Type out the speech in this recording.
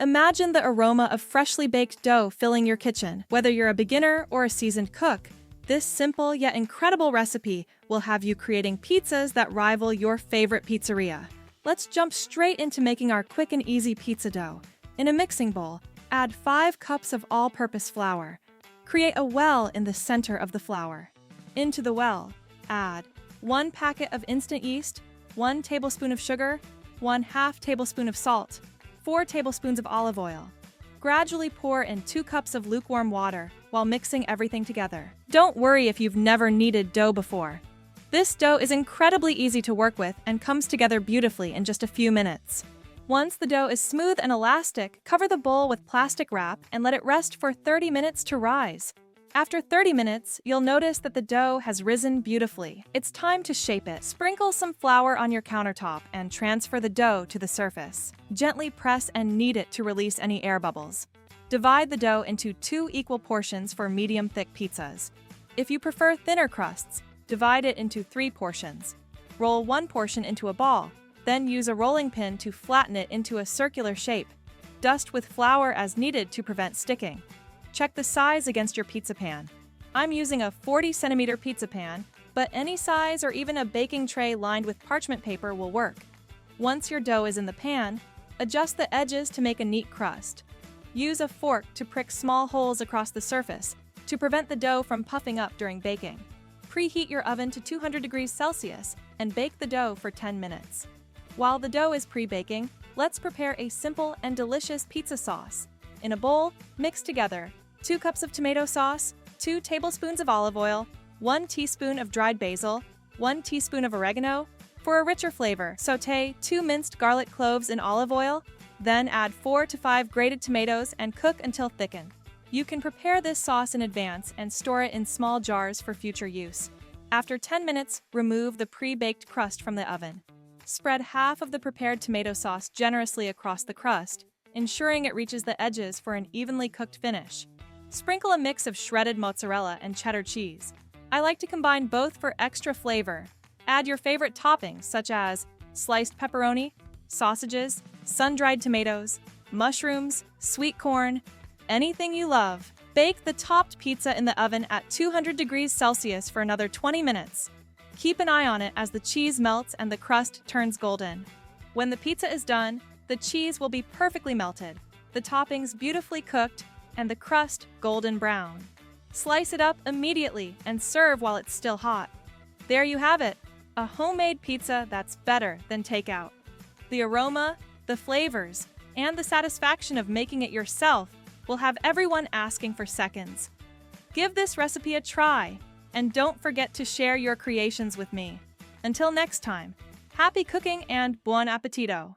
Imagine the aroma of freshly baked dough filling your kitchen. Whether you're a beginner or a seasoned cook, this simple yet incredible recipe will have you creating pizzas that rival your favorite pizzeria. Let's jump straight into making our quick and easy pizza dough. In a mixing bowl, add 5 cups of all-purpose flour. Create a well in the center of the flour. Into the well, add 1 packet of instant yeast, 1 tablespoon of sugar, 1/2 tablespoon of salt, 4 tablespoons of olive oil. Gradually pour in 2 cups of lukewarm water while mixing everything together. Don't worry if you've never kneaded dough before. This dough is incredibly easy to work with and comes together beautifully in just a few minutes. Once the dough is smooth and elastic, cover the bowl with plastic wrap and let it rest for 30 minutes to rise. After 30 minutes, you'll notice that the dough has risen beautifully. It's time to shape it. Sprinkle some flour on your countertop and transfer the dough to the surface. Gently press and knead it to release any air bubbles. Divide the dough into 2 equal portions for medium-thick pizzas. If you prefer thinner crusts, divide it into 3 portions. Roll 1 portion into a ball, then use a rolling pin to flatten it into a circular shape. Dust with flour as needed to prevent sticking. Check the size against your pizza pan. I'm using a 40-centimeter pizza pan, but any size or even a baking tray lined with parchment paper will work. Once your dough is in the pan, adjust the edges to make a neat crust. Use a fork to prick small holes across the surface to prevent the dough from puffing up during baking. Preheat your oven to 200 degrees Celsius and bake the dough for 10 minutes. While the dough is pre-baking, let's prepare a simple and delicious pizza sauce. In a bowl, mix together 2 cups of tomato sauce, 2 tablespoons of olive oil, 1 teaspoon of dried basil, 1 teaspoon of oregano. For a richer flavor, sauté 2 minced garlic cloves in olive oil, then add 4 to 5 grated tomatoes and cook until thickened. You can prepare this sauce in advance and store it in small jars for future use. After 10 minutes, remove the pre-baked crust from the oven. Spread half of the prepared tomato sauce generously across the crust, ensuring it reaches the edges for an evenly cooked finish. Sprinkle a mix of shredded mozzarella and cheddar cheese. I like to combine both for extra flavor. Add your favorite toppings such as sliced pepperoni, sausages, sun-dried tomatoes, mushrooms, sweet corn, anything you love. Bake the topped pizza in the oven at 200 degrees Celsius for another 20 minutes. Keep an eye on it as the cheese melts and the crust turns golden. When the pizza is done, the cheese will be perfectly melted, the toppings beautifully cooked, and the crust golden brown. Slice it up immediately and serve while it's still hot. There you have it, a homemade pizza that's better than takeout. The aroma, the flavors, and the satisfaction of making it yourself will have everyone asking for seconds. Give this recipe a try, and don't forget to share your creations with me. Until next time, happy cooking and buon appetito!